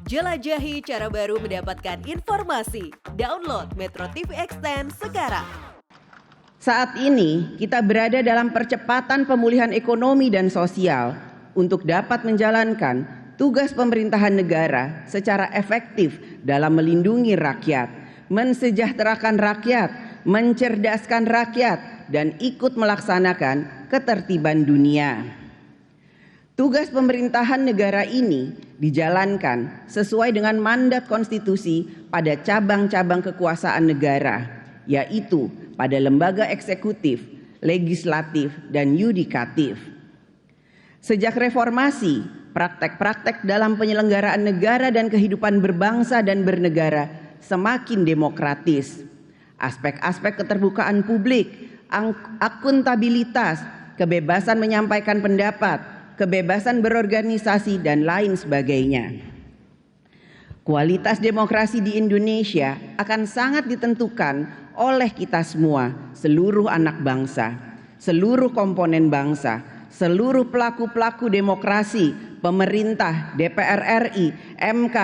Jelajahi cara baru mendapatkan informasi. Download Metro TV Extend sekarang. Saat ini kita berada dalam percepatan pemulihan ekonomi dan sosial untuk dapat menjalankan tugas pemerintahan negara secara efektif dalam melindungi rakyat, mensejahterakan rakyat, mencerdaskan rakyat, dan ikut melaksanakan ketertiban dunia. Tugas pemerintahan negara ini dijalankan sesuai dengan mandat konstitusi pada cabang-cabang kekuasaan negara, yaitu pada lembaga eksekutif, legislatif, dan yudikatif. Sejak reformasi, praktek-praktek dalam penyelenggaraan negara dan kehidupan berbangsa dan bernegara semakin demokratis. Aspek-aspek keterbukaan publik, akuntabilitas, kebebasan menyampaikan pendapat, kebebasan berorganisasi, dan lain sebagainya. Kualitas demokrasi di Indonesia akan sangat ditentukan oleh kita semua, seluruh anak bangsa, seluruh komponen bangsa, seluruh pelaku-pelaku demokrasi, pemerintah, DPR RI, MK,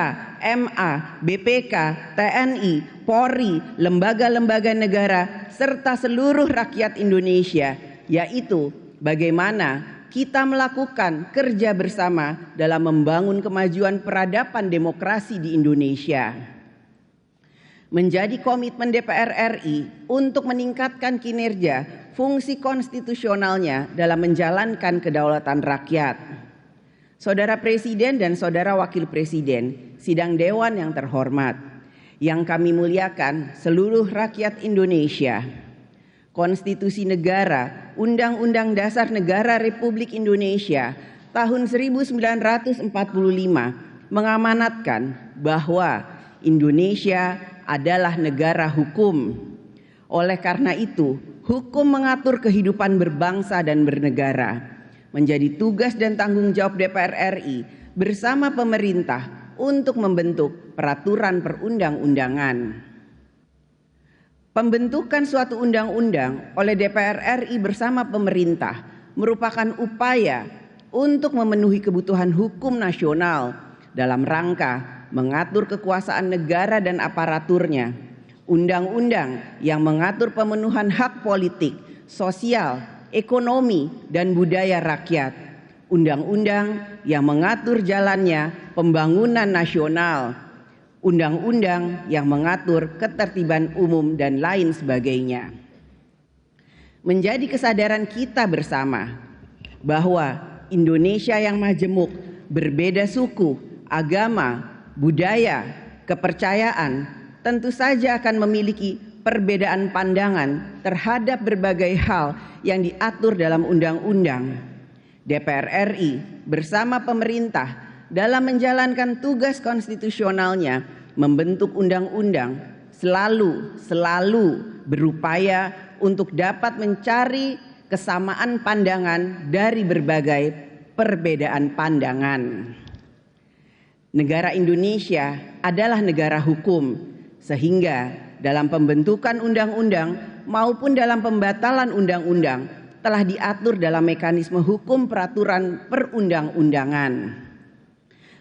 MA, BPK, TNI, Polri, lembaga-lembaga negara, serta seluruh rakyat Indonesia, yaitu bagaimana kita melakukan kerja bersama dalam membangun kemajuan peradaban demokrasi di Indonesia. Menjadi komitmen DPR RI untuk meningkatkan kinerja fungsi konstitusionalnya dalam menjalankan kedaulatan rakyat. Saudara Presiden dan Saudara Wakil Presiden, sidang Dewan yang terhormat, yang kami muliakan seluruh rakyat Indonesia. Konstitusi Negara, Undang-Undang Dasar Negara Republik Indonesia tahun 1945 mengamanatkan bahwa Indonesia adalah negara hukum. Oleh karena itu, hukum mengatur kehidupan berbangsa dan bernegara. Menjadi tugas dan tanggung jawab DPR RI bersama pemerintah untuk membentuk peraturan perundang-undangan. Pembentukan suatu undang-undang oleh DPR RI bersama pemerintah merupakan upaya untuk memenuhi kebutuhan hukum nasional dalam rangka mengatur kekuasaan negara dan aparaturnya. Undang-undang yang mengatur pemenuhan hak politik, sosial, ekonomi, dan budaya rakyat. Undang-undang yang mengatur jalannya pembangunan nasional. Undang-undang yang mengatur ketertiban umum dan lain sebagainya. Menjadi kesadaran kita bersama bahwa Indonesia yang majemuk, berbeda suku, agama, budaya, kepercayaan, tentu saja akan memiliki perbedaan pandangan terhadap berbagai hal yang diatur dalam undang-undang. DPR RI bersama pemerintah dalam menjalankan tugas konstitusionalnya membentuk undang-undang selalu berupaya untuk dapat mencari kesamaan pandangan dari berbagai perbedaan pandangan. Negara Indonesia adalah negara hukum, sehingga dalam pembentukan undang-undang maupun dalam pembatalan undang-undang telah diatur dalam mekanisme hukum peraturan perundang-undangan.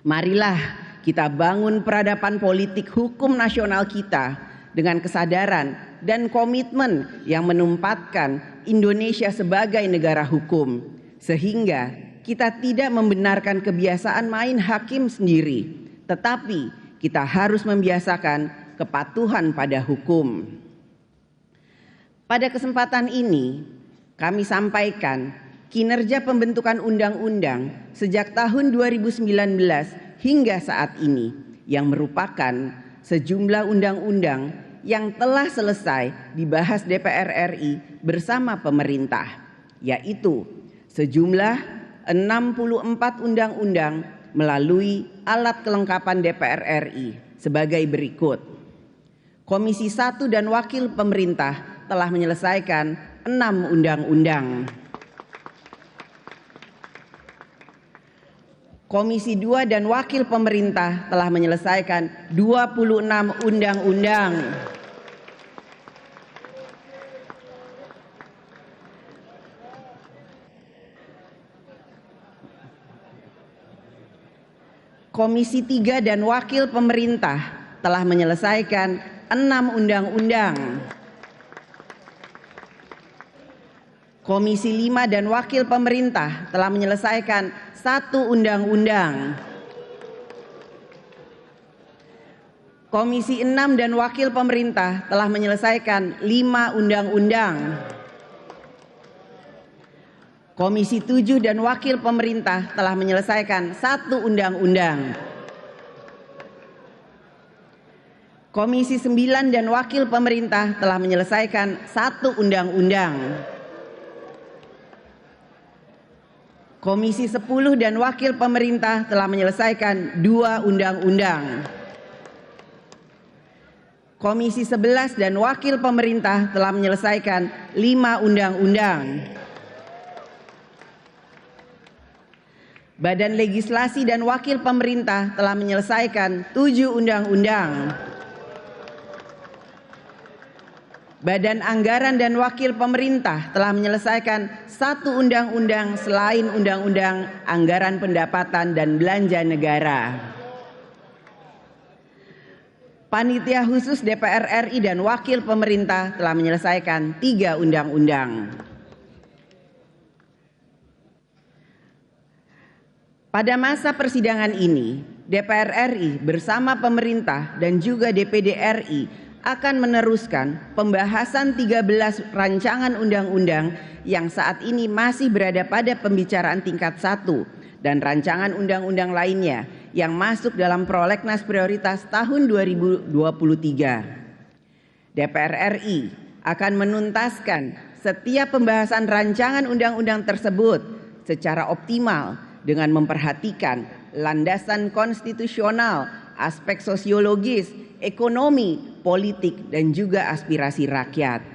Marilah kita bangun peradaban politik hukum nasional kita dengan kesadaran dan komitmen yang menempatkan Indonesia sebagai negara hukum, sehingga kita tidak membenarkan kebiasaan main hakim sendiri, tetapi kita harus membiasakan kepatuhan pada hukum. Pada kesempatan ini, kami sampaikan kinerja pembentukan undang-undang sejak tahun 2019 hingga saat ini yang merupakan sejumlah undang-undang yang telah selesai dibahas DPR RI bersama pemerintah, yaitu sejumlah 64 undang-undang melalui alat kelengkapan DPR RI sebagai berikut. Komisi 1 dan Wakil Pemerintah telah menyelesaikan 6 undang-undang. Komisi 2 dan Wakil Pemerintah telah menyelesaikan 26 undang-undang. Komisi 3 dan Wakil Pemerintah telah menyelesaikan 6 undang-undang. Komisi 5 dan Wakil Pemerintah telah menyelesaikan 1 undang-undang. Komisi 6 dan Wakil Pemerintah telah menyelesaikan 5 undang-undang. Komisi 7 dan Wakil Pemerintah telah menyelesaikan 1 undang-undang. Komisi 9 dan Wakil Pemerintah telah menyelesaikan 1 undang-undang. Komisi 10 dan Wakil Pemerintah telah menyelesaikan 2 undang-undang. Komisi 11 dan Wakil Pemerintah telah menyelesaikan 5 undang-undang. Badan Legislasi dan Wakil Pemerintah telah menyelesaikan 7 undang-undang. Badan Anggaran dan Wakil Pemerintah telah menyelesaikan 1 undang-undang selain Undang-Undang Anggaran Pendapatan dan Belanja Negara. Panitia Khusus DPR RI dan Wakil Pemerintah telah menyelesaikan 3 undang-undang. Pada masa persidangan ini, DPR RI bersama pemerintah dan juga DPD RI akan meneruskan pembahasan 13 rancangan undang-undang yang saat ini masih berada pada pembicaraan tingkat 1 dan rancangan undang-undang lainnya yang masuk dalam prolegnas prioritas tahun 2023. DPR RI akan menuntaskan setiap pembahasan rancangan undang-undang tersebut secara optimal dengan memperhatikan landasan konstitusional, aspek sosiologis, ekonomi, politik, dan juga aspirasi rakyat.